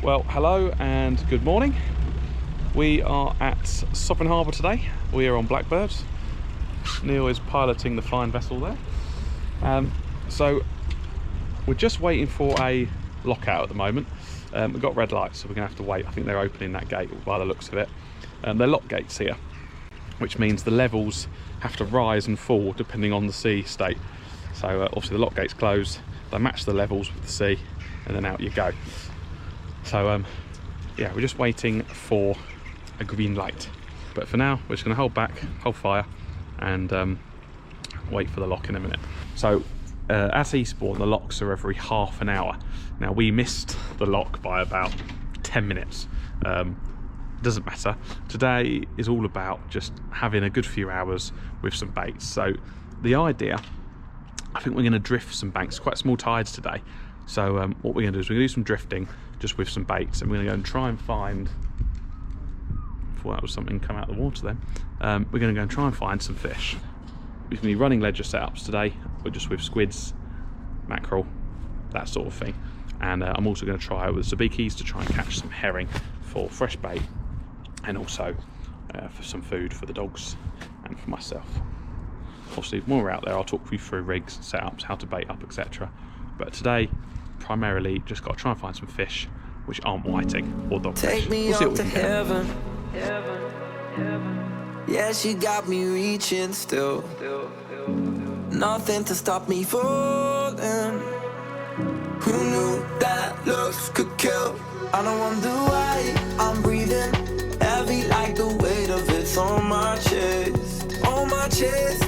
Well, hello and good morning. We are at Sovereign Harbour today. We are on Blackbird. Neil is piloting the fine vessel there. So we're just waiting for a lockout at the moment. We've got red lights, so we're going to have to wait. I think they're opening that gate by the looks of it. They're lock gates here, which means the levels have to rise and fall depending on the sea state. So obviously the lock gates close, they match the levels with the sea, and then out you go. So yeah, we're just waiting for a green light. But for now, we're just going to hold back, hold fire, and wait for the lock in a minute. So at Eastbourne, the locks are every half an hour. Now we missed the lock by about 10 minutes. Doesn't matter. Today is all about just having a good few hours with some baits. So the idea, I think we're going to drift some banks, quite small tides today. So what we're going to do is we're going to do some drifting just with some baits, and we're going to go and try and find, I thought that was something come out of the water then, we're going to go and try and find some fish. We're going to be running ledger setups today, but just with squids, mackerel, that sort of thing. And I'm also going to try with sabikis to try and catch some herring for fresh bait, and also for some food for the dogs and for myself. Obviously, when we're out there, I'll talk you through rigs, setups, how to bait up, etc. But today, primarily, just got to try and find some fish which aren't whiting or dogfish. Take me up to heaven. Yeah, she got me reaching still. Nothing to stop me falling. Who knew that looks could kill? I don't wonder why I'm breathing heavy like the weight of it's on my chest. On my chest.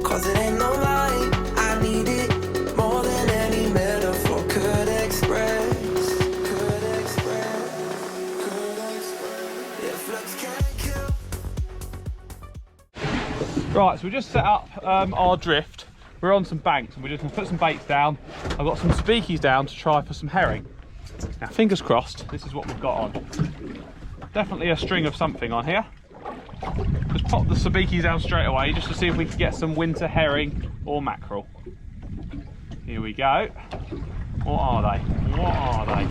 Cause it ain't no lie, I need it more than any metaphor could express. If looks can't kill. Right, so we just set up our drift. We're on some banks and we're just going to put some baits down. I've got some sabikis down to try for some herring. Now, fingers crossed, this is what we've got on. Definitely a string of something on here. Just pop the sabikis down straight away just to see if we can get some winter herring or mackerel. Here we go. What are they? What are they?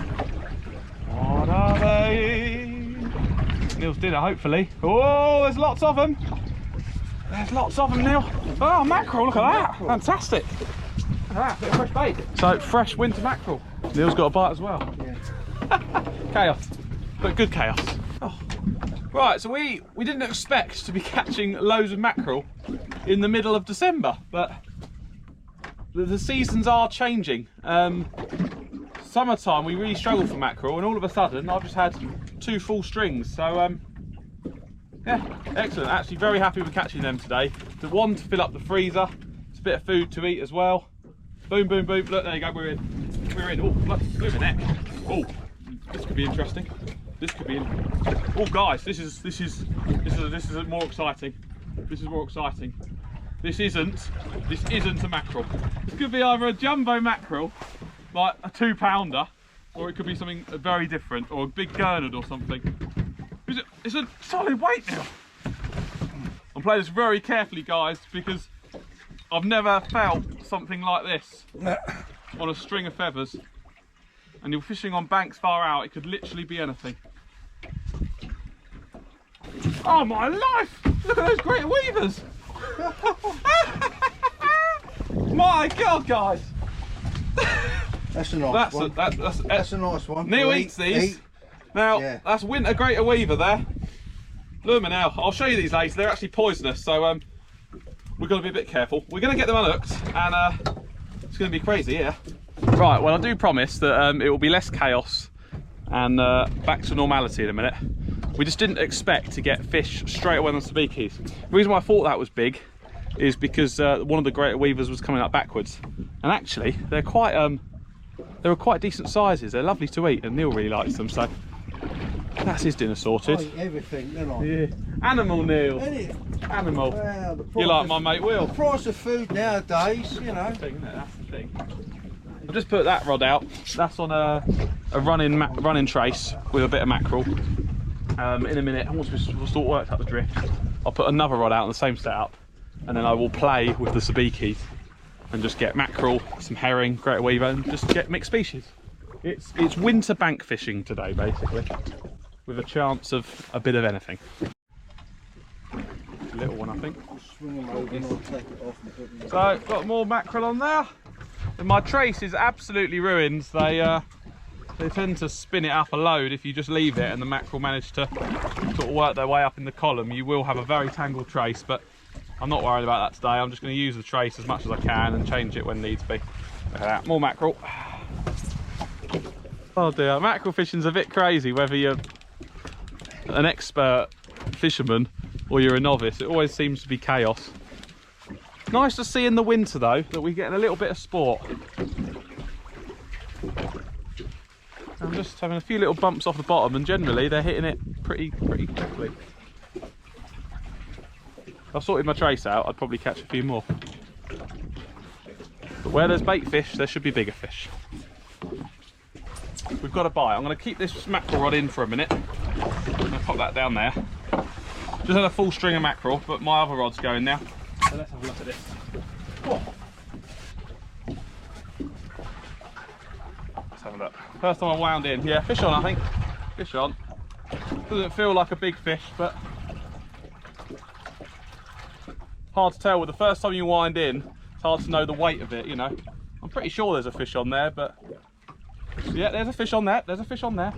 What are they? Neil's dinner, hopefully. Oh, there's lots of them. There's lots of them, Neil. Oh, mackerel, look at that. Fantastic. Look at that, bit of fresh bait. So, fresh winter mackerel. Neil's got a bite as well. Yeah. Chaos, but good chaos. Oh. Right, so we didn't expect to be catching loads of mackerel in the middle of December, but the seasons are changing. Summertime we really struggle for mackerel, and all of a sudden I've just had 2 full strings. So yeah, excellent. Actually very happy with catching them today. The one to fill up the freezer, it's a bit of food to eat as well. Boom, boom, boom. Look, there you go. We're in. We're in. Oh, look, look at that. Oh, this could be interesting. This could be. Oh, guys, this is more exciting. This is more exciting. This isn't a mackerel. This could be either a jumbo mackerel, like a 2-pounder, or it could be something very different, or a big Gurnad or something. It's a solid weight now. I'm playing this very carefully, guys, because I've never felt something like this on a string of feathers. And you're fishing on banks far out, it could literally be anything. Oh my life! Look at those great weavers! My God, guys! That's a nice one. That's a nice one. Neil eats these. Now, yeah. That's winter greater weaver there. Look now, I'll show you these later. They're actually poisonous, so we've got to be a bit careful. We're going to get them unhooked, and it's going to be crazy here. Right, well, I do promise that it will be less chaos and back to normality in a minute. We just didn't expect to get fish straight away on the sabikis. The reason why I thought that was big is because one of the greater weavers was coming up backwards, and actually they were quite decent sizes. They're lovely to eat, and Neil really likes them. So that's his dinner sorted. I eat everything, don't I? Yeah. Animal, Neil. Animal. Well, you like my mate Will. The price of food nowadays, you know. That's the thing, that's the thing. I've just put that rod out. That's on a running trace with a bit of mackerel. In a minute, once we've sort of worked out the drift, I'll put another rod out on the same setup, and then I will play with the sabikis and just get mackerel, some herring, greater weaver, and just get mixed species. It's winter bank fishing today, basically, with a chance of a bit of anything. Little one, I think. Swing them over and I'll take it off and put them in. So, got more mackerel on there. And my trace is absolutely ruined. They tend to spin it up a load if you just leave it, and the mackerel manage to sort of work their way up in the column. You will have a very tangled trace, but I'm not worried about that today. I'm just going to use the trace as much as I can and change it when needs be. Look at that, more mackerel. Oh dear, mackerel fishing's a bit crazy, whether you're an expert fisherman or you're a novice. It always seems to be chaos. Nice to see in the winter though that we're getting a little bit of sport. I'm just having a few little bumps off the bottom, and generally they're hitting it pretty quickly. If I sorted my trace out, I'd probably catch a few more. But where there's bait fish, there should be bigger fish. We've got a bite. I'm going to keep this mackerel rod in for a minute. I'm going to pop that down there. Just had a full string of mackerel, but my other rod's going now. So let's have a look at this. Oh. Let's have a look. First time I wound in. Yeah, fish on, I think. Fish on. Doesn't feel like a big fish, but hard to tell. With the first time you wind in, it's hard to know the weight of it, you know. I'm pretty sure there's a fish on there, but yeah, there's a fish on there. There's a fish on there.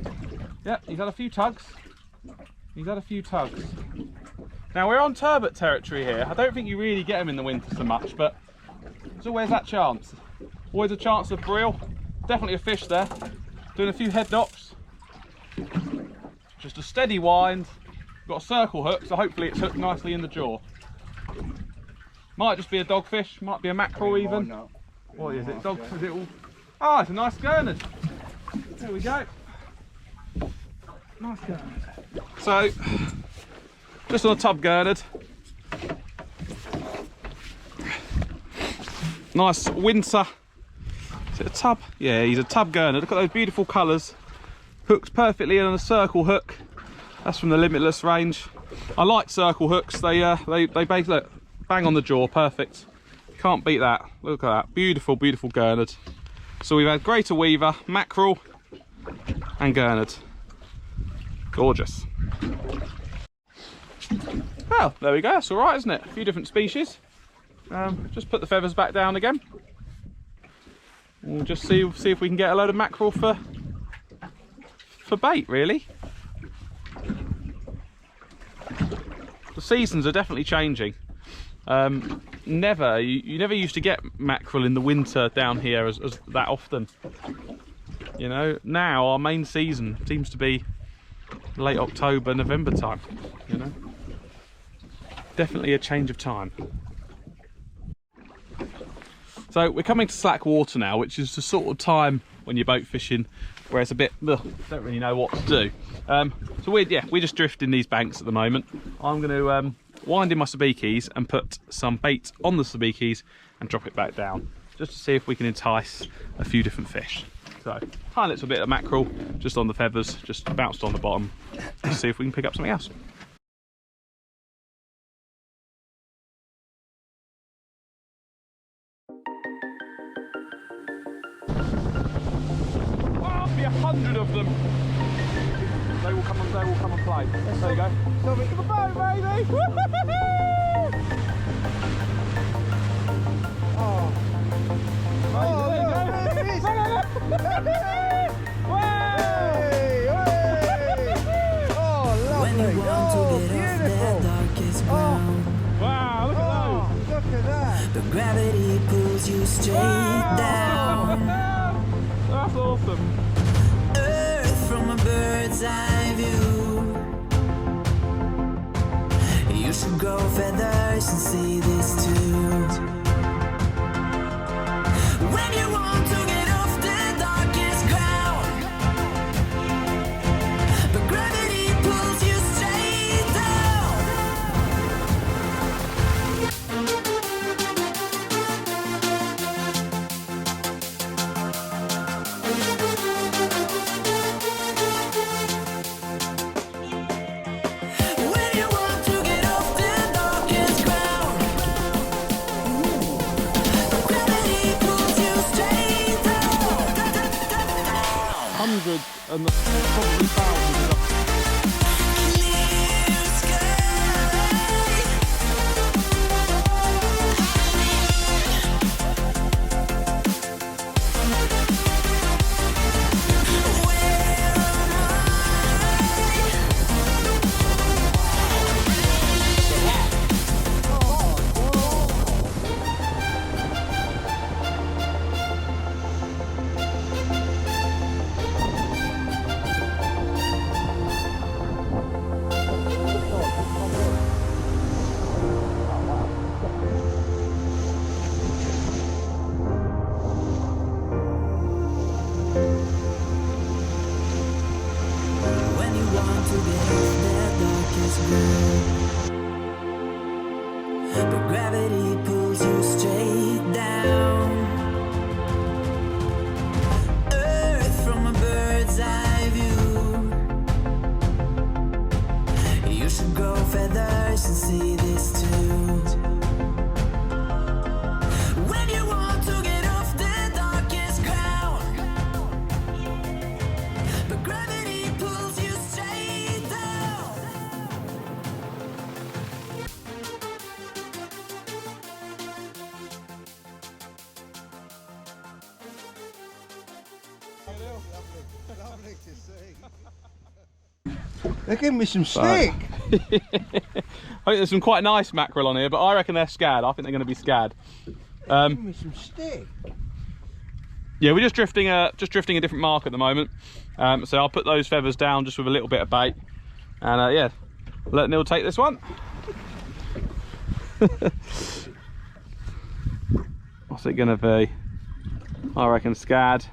Yeah, he's had a few tugs. He's had a few tugs. Now we're on turbot territory here. I don't think you really get them in the winter so much, but there's always that chance. Always a chance of brill. Definitely a fish there. Doing a few head knocks. Just a steady wind. Got a circle hook, so hopefully it's hooked nicely in the jaw. Might just be a dogfish, might be a mackerel even. What is it? Is it all? Oh, it's a nice Gurnad. There we go. Nice Gurnad. So, just on a tub Gurnad. Nice winter. Is it a tub? Yeah, he's a tub Gurnad. Look at those beautiful colours. Hooked perfectly in on a circle hook. That's from the Limitless range. I like circle hooks. They basically look, bang on the jaw, perfect. Can't beat that. Look at that, beautiful, beautiful Gurnad. So we've had greater Weever, mackerel, and Gurnad. Gorgeous. Well, there we go. That's all right, isn't it? A few different species. Just put the feathers back down again. We'll just see if we can get a load of mackerel for bait, really. The seasons are definitely changing. You never used to get mackerel in the winter down here as that often. You know, now our main season seems to be late October, November time. You know, definitely a change of time. So we're coming to slack water now, which is the sort of time when you're boat fishing where it's a bit, don't really know what to do. So we're just drifting these banks at the moment. I'm going to wind in my sabikis and put some bait on the sabikis and drop it back down, just to see if we can entice a few different fish. So tiny little bit of mackerel just on the feathers, just bounced on the bottom, to see if we can pick up something else. Be 100 of them. They will come and play. There you go. Something to the boat, baby! Oh. Oh, there you go. There it is. Oh, lovely. Oh, beautiful. Oh. Wow, look at those. Look at that. The gravity pulls you straight down. That's awesome. Earth from a bird's eye view. You should grow feathers and see this too. When you want to get off the darkest ground, but gravity pulls you straight down. When you want to get off the darkest ground, and probably thousands of but gravity pulls you straight down. Earth from a bird's eye view. You should grow feathers and see this too. When you want to get off the darkest ground, but gravity pulls you straight down. Lovely to see. They're giving me some stick. I think there's some quite nice mackerel on here, but I reckon they're scared. I think they're going to be scared. Give me some stick. Yeah, we're just drifting a different mark at the moment. So I'll put those feathers down just with a little bit of bait, and yeah, let Neil take this one. What's it going to be? I reckon scad.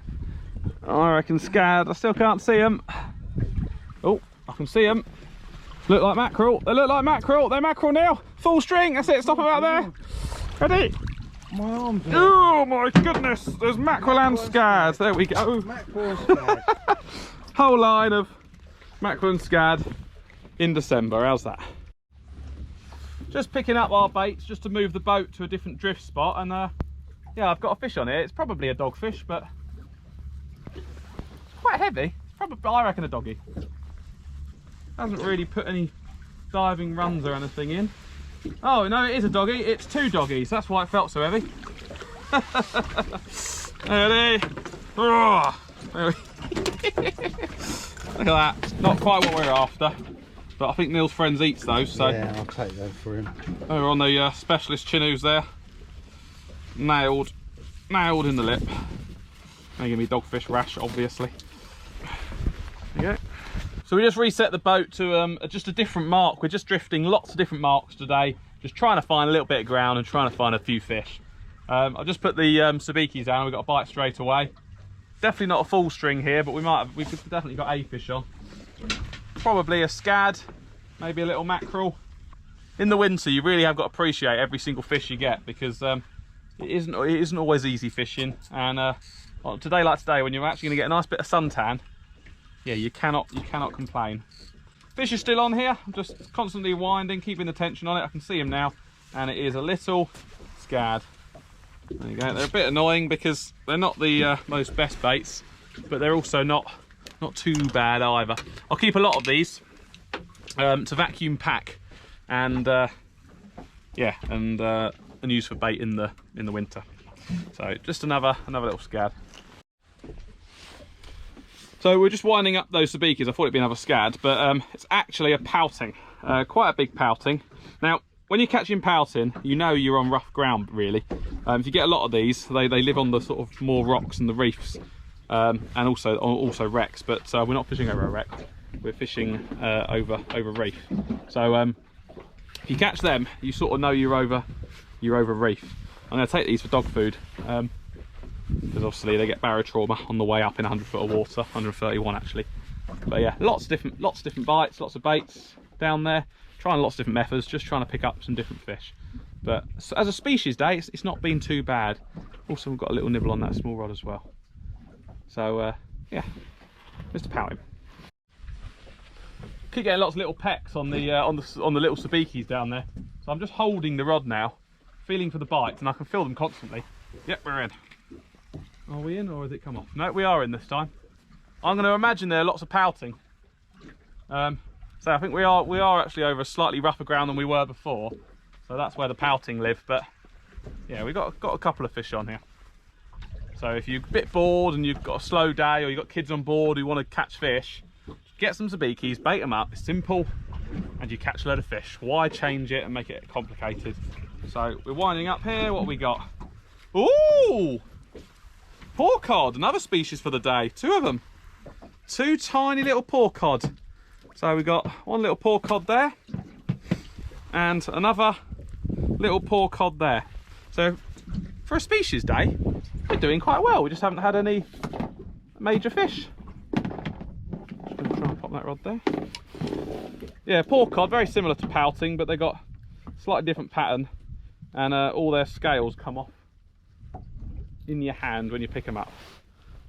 I still can't see them. Oh, I can see them. Look like mackerel. They look like mackerel. They're mackerel now. Full string. That's it. Stop them out there. Ready? My arms. Oh my goodness. There's mackerel and scad. There we go. Mackerel and scad. Whole line of mackerel and scad in December. How's that? Just picking up our baits just to move the boat to a different drift spot, and yeah, I've got a fish on here. It's probably a dogfish, but it's quite heavy. It's probably, I reckon, a doggy. Hasn't really put any diving runs or anything in. Oh no, it is a doggy. It's two doggies. That's why it felt so heavy. Ready? Oh, look at that. Not quite what we're after, but I think Neil's friends eats those. So yeah, I'll take those for him. Over on the specialist chinoos there. Nailed in the lip. They're gonna be dogfish rash, obviously. There you go. So we just reset the boat to just a different mark. We're just drifting lots of different marks today, just trying to find a little bit of ground and trying to find a few fish. I've just put the sabikis down. We got a bite straight away. Definitely not a full string here, but we've definitely got a fish on. Probably a scad, maybe a little mackerel. In the winter, you really have got to appreciate every single fish you get, because it isn't always easy fishing. And on a day like today, when you're actually going to get a nice bit of suntan, yeah, you cannot complain. Fish is still on here. I'm just constantly winding, keeping the tension on it. I can see him now, and it is a little scad. There you go. They're a bit annoying because they're not the most best baits, but they're also not too bad either. I'll keep a lot of these to vacuum pack, and yeah, and use for bait in the winter. So just another little scad. So we're just winding up those sabikis. I thought it'd be another scad, but it's actually a pouting, quite a big pouting. Now, when you're catching pouting, you know you're on rough ground, really. If you get a lot of these, they live on the sort of more rocks and the reefs, and also wrecks. But we're not fishing over a wreck. We're fishing over reef. So if you catch them, you sort of know you're over reef. I'm going to take these for dog food. Because obviously they get barotrauma on the way up in 100 foot of water, 131 actually. But yeah, lots of different bites, lots of baits down there, trying lots of different methods, just trying to pick up some different fish. But as a species day, it's not been too bad. Also, we've got a little nibble on that small rod as well. So yeah, Mr. Pouting. Keep getting lots of little pecks on the little sabikis down there. So I'm just holding the rod now, feeling for the bites, and I can feel them constantly. Yep, we're in. Are we in, or has it come off? No, we are in this time. I'm going to imagine there are lots of pouting. So I think we are actually over a slightly rougher ground than we were before. So that's where the pouting live. But yeah, we've got a couple of fish on here. So if you're a bit bored and you've got a slow day, or you've got kids on board who want to catch fish, get some sabikis, bait them up. It's simple, and you catch a load of fish. Why change it and make it complicated? So we're winding up here. What have we got? Ooh! Porcod, another species for the day. 2 of them. 2 tiny little porcod. So we got one little porcod there, and another little porcod there. So for a species day, we're doing quite well. We just haven't had any major fish. Just gonna try and pop that rod there. Yeah, porcod, very similar to pouting, but they got a slightly different pattern, and all their scales come off in your hand when you pick them up.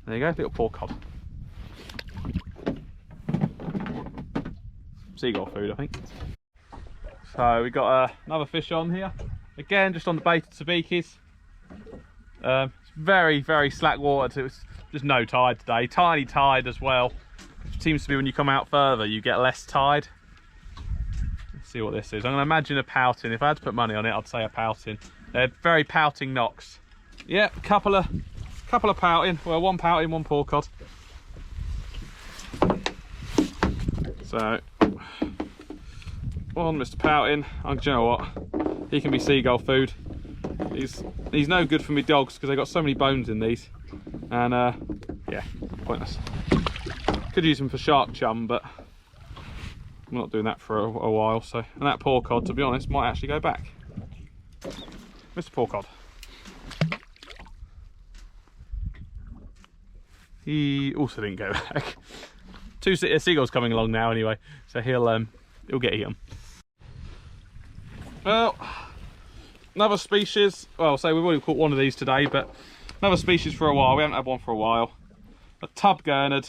There you go, little porcod. Seagull food, I think. So we got another fish on here. Again, just on the baited sabikis. It's very, very slack water. So it's just no tide today. Tiny tide as well. It seems to be when you come out further, you get less tide. Let's see what this is. I'm going to imagine a pouting. If I had to put money on it, I'd say a pouting. They're very pouting knocks. Yeah, couple of pouting. Well, 1 pouting, 1 porcod. So, one Mr. Pouting. Do you know what? He can be seagull food. He's no good for me dogs because they got so many bones in these, and yeah, pointless. Could use them for shark chum, but I'm not doing that for a while. So, and that porcod, to be honest, might actually go back. Mr. Porcod. He also didn't go back. 2 seagulls coming along now anyway, so he'll get eaten. Well, another species. Well, say we've already caught one of these today, but another species for a while. We haven't had one for a while. A tub gurnard,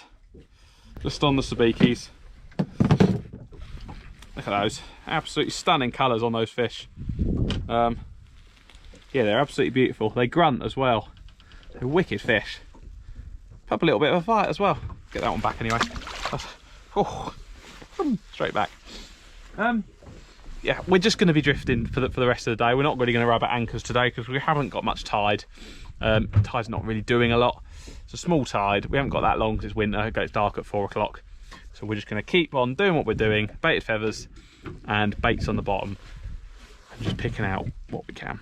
just on the sabikis. Look at those, absolutely stunning colours on those fish. Yeah, they're absolutely beautiful. They grunt as well. They're wicked fish. Up a little bit of a fight as well. Get that one back anyway. Oh, straight back. Yeah, we're just going to be drifting for the rest of the day. We're not really going to rub at anchors today because we haven't got much tide. Tide's not really doing a lot. It's a small tide. We haven't got that long because it's winter. It gets dark at 4 o'clock. So we're just going to keep on doing what we're doing. Baited feathers and baits on the bottom. And just picking out what we can.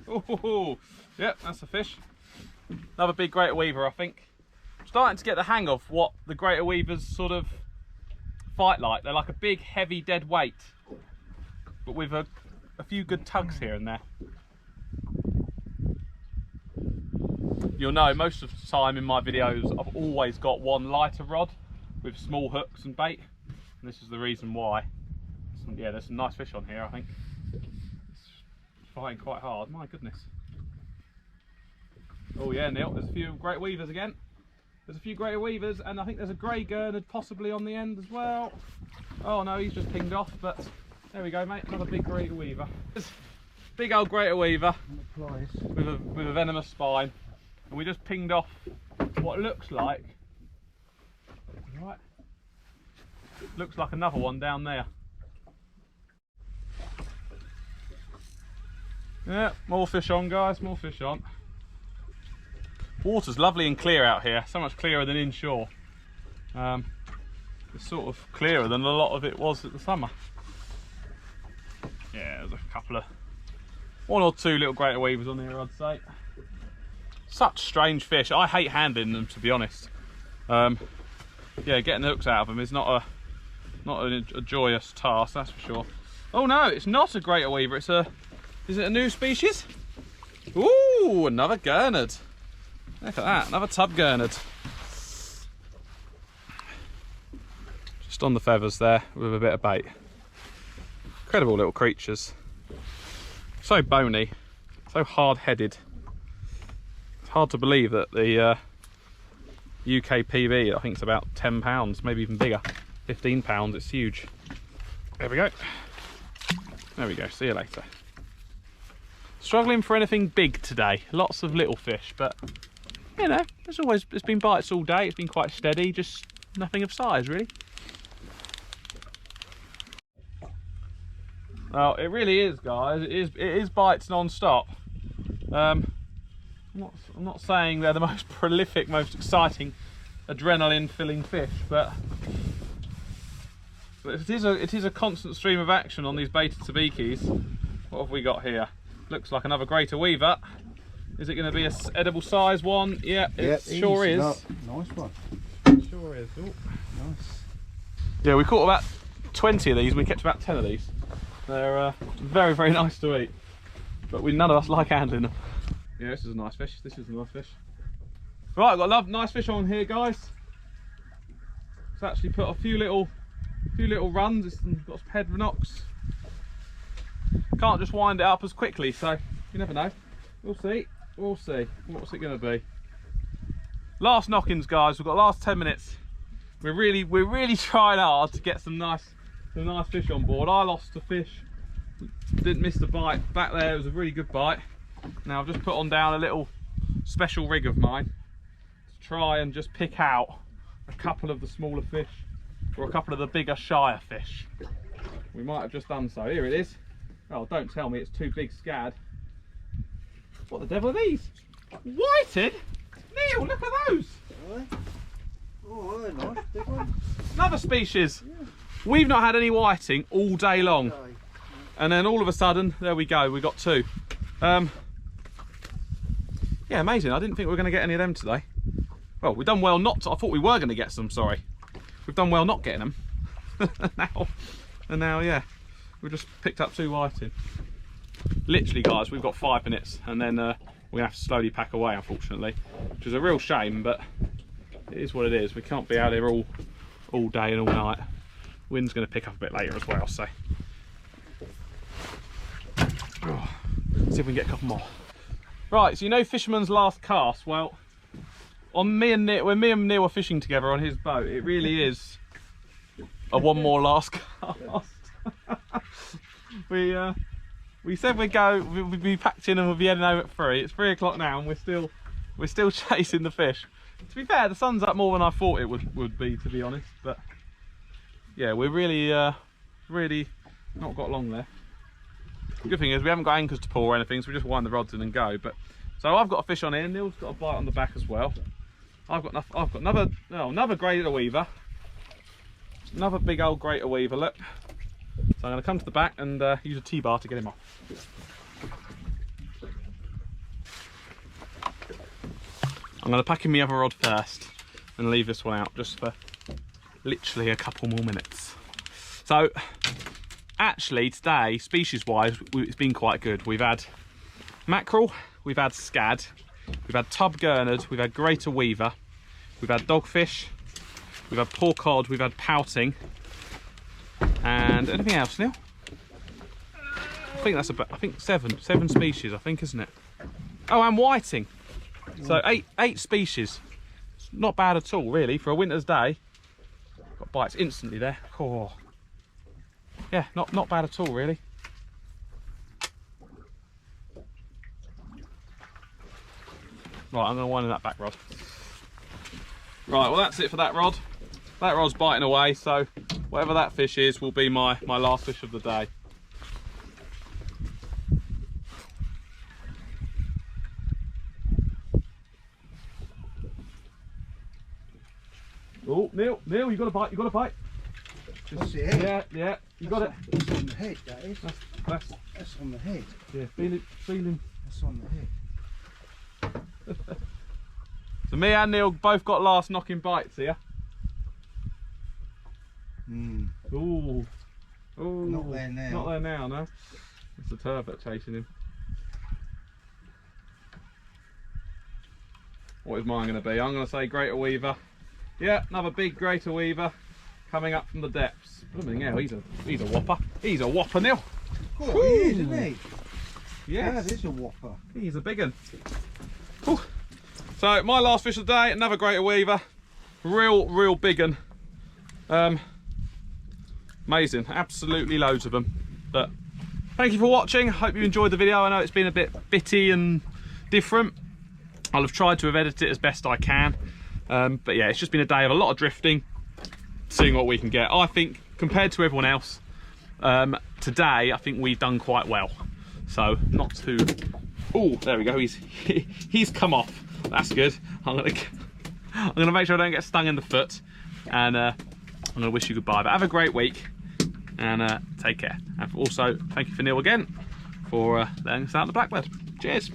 Oh, yep, that's a fish. Another big greater weaver, I think. Starting to get the hang of what the greater weavers sort of fight like. They're like a big, heavy, dead weight, but with a few good tugs here and there. You'll know most of the time in my videos I've always got one lighter rod with small hooks and bait, and this is the reason why. Yeah, there's some nice fish on here, I think. It's fighting quite hard, my goodness. Oh yeah, Neil, there's a few great weavers again. There's a few greater weavers, and I think there's a grey gurnard possibly on the end as well. Oh no, he's just pinged off, but there we go, mate. Another big greater weaver. Big old greater weaver with a venomous spine, and we just pinged off what looks like, right? Looks like another one down there. Yeah, more fish on, guys. More fish on. Water's lovely and clear out here, so much clearer than inshore. It's sort of clearer than a lot of it was at the summer. Yeah, there's a couple of, 1 or 2 little greater weavers on here, I'd say. Such strange fish. I hate handling them, to be honest. Yeah, getting the hooks out of them is not a joyous task, that's for sure. Oh no, it's not a greater weaver. Is it a new species? Ooh, another gurnard. Look at that, another tub gurnard. Just on the feathers there with a bit of bait. Incredible little creatures. So bony, so hard-headed. It's hard to believe that the UK PB, I think it's about £10, maybe even bigger. £15, it's huge. There we go. There we go, see you later. Struggling for anything big today. Lots of little fish, but you know, it's been bites all day. It's been quite steady, just nothing of size really. Well, it really is, guys. It is bites non-stop. I'm not saying they're the most prolific, most exciting, adrenaline-filling fish, but it is a constant stream of action on these baited sabikis. What have we got here? Looks like another greater weaver. Is it going to be an edible size one? Yeah, it sure is. Nice one. It sure is. Ooh. Nice. Yeah, we caught about 20 of these and we kept about 10 of these. They're very, very nice to eat, but none of us like handling them. Yeah, this is a nice fish. This is a nice fish. Right, I've got a nice fish on here, guys. It's actually put a few little runs. It's got some head knocks. Can't just wind it up as quickly, so you never know. We'll see. We'll see. What's it going to be? Last knockings, guys. We've got the last 10 minutes. We're really trying hard to get some nice fish on board. I lost the fish. Didn't miss the bite back there. It was a really good bite. Now I've just put on down a little special rig of mine to try and just pick out a couple of the smaller fish or a couple of the bigger, shyer fish. We might have just done so. Here it is. Oh, don't tell me it's too big scad. What the devil are these? Whited? Neil, look at those. Oh, they're nice, big one. Another species. Yeah. We've not had any whiting all day long. And then all of a sudden, there we go, we got two. Yeah, amazing. I didn't think we were going to get any of them today. Well, we've done well not to. I thought we were going to get some, sorry. We've done well not getting them. now, yeah, we've just picked up two whiting. Literally, guys, we've got 5 minutes and then we're going to have to slowly pack away, unfortunately, which is a real shame, but it is what it is. We can't be out here all day and all night. Wind's going to pick up a bit later as well, so. Oh, see if we can get a couple more. Right, so you know Fisherman's Last Cast? Well, when me and Neil were fishing together on his boat, it really is a one more last cast. We said we'd be packed in and we'll be heading home at 3. It's 3 o'clock now and we're still chasing the fish. To be fair, the sun's up more than I thought it would be, to be honest. But yeah, we're really not got long there. The good thing is we haven't got anchors to pull or anything, so we just wind the rods in and go. But so I've got a fish on here. Neil's got a bite on the back as well. I've got another greater weaver, another big old greater weaver. Look. So I'm going to come to the back and use a T-bar to get him off. I'm going to pack in the other rod first and leave this one out just for literally a couple more minutes. So actually today, species-wise, it's been quite good. We've had mackerel, we've had scad, we've had tub gurnard, we've had greater weaver, we've had dogfish, we've had poor cod, we've had pouting, and anything else, Neil? I think that's about, seven species, I think, isn't it? Oh, and whiting. So eight species. It's not bad at all, really, for a winter's day. Got bites instantly there. Oh. Yeah, not bad at all, really. Right, I'm going to wind in that back rod. Right, well that's it for that rod. That rod's biting away, so whatever that fish is will be my last fish of the day. Oh, Neil, you got a bite, That's it. Yeah, you got it. That's on the head, that is. That's on the head. Yeah, feel him. That's on the head. So me and Neil both got last knocking bites here. Ooh. Not there now. Not there now, no. It's a turbot chasing him. What is mine going to be? I'm going to say greater weaver. Yeah, another big greater weaver coming up from the depths. Blooming hell, he's a whopper. He's a whopper, Neil. Oh, he is, isn't he? Yes. That is a whopper. He's a big one. Ooh. So my last fish of the day, another greater weaver. Real big one. Amazing, absolutely loads of them. But thank you for watching. Hope you enjoyed the video. I know it's been a bit bitty and different. I'll have tried to have edited it as best I can. But yeah, it's just been a day of a lot of drifting, seeing what we can get. I think compared to everyone else, today I think we've done quite well. So not too. Oh, there we go. He's come off. That's good. I'm gonna make sure I don't get stung in the foot, and I'm gonna wish you goodbye. But have a great week, and take care. And also, thank you for Neil again for letting us out the Blackbird. Cheers.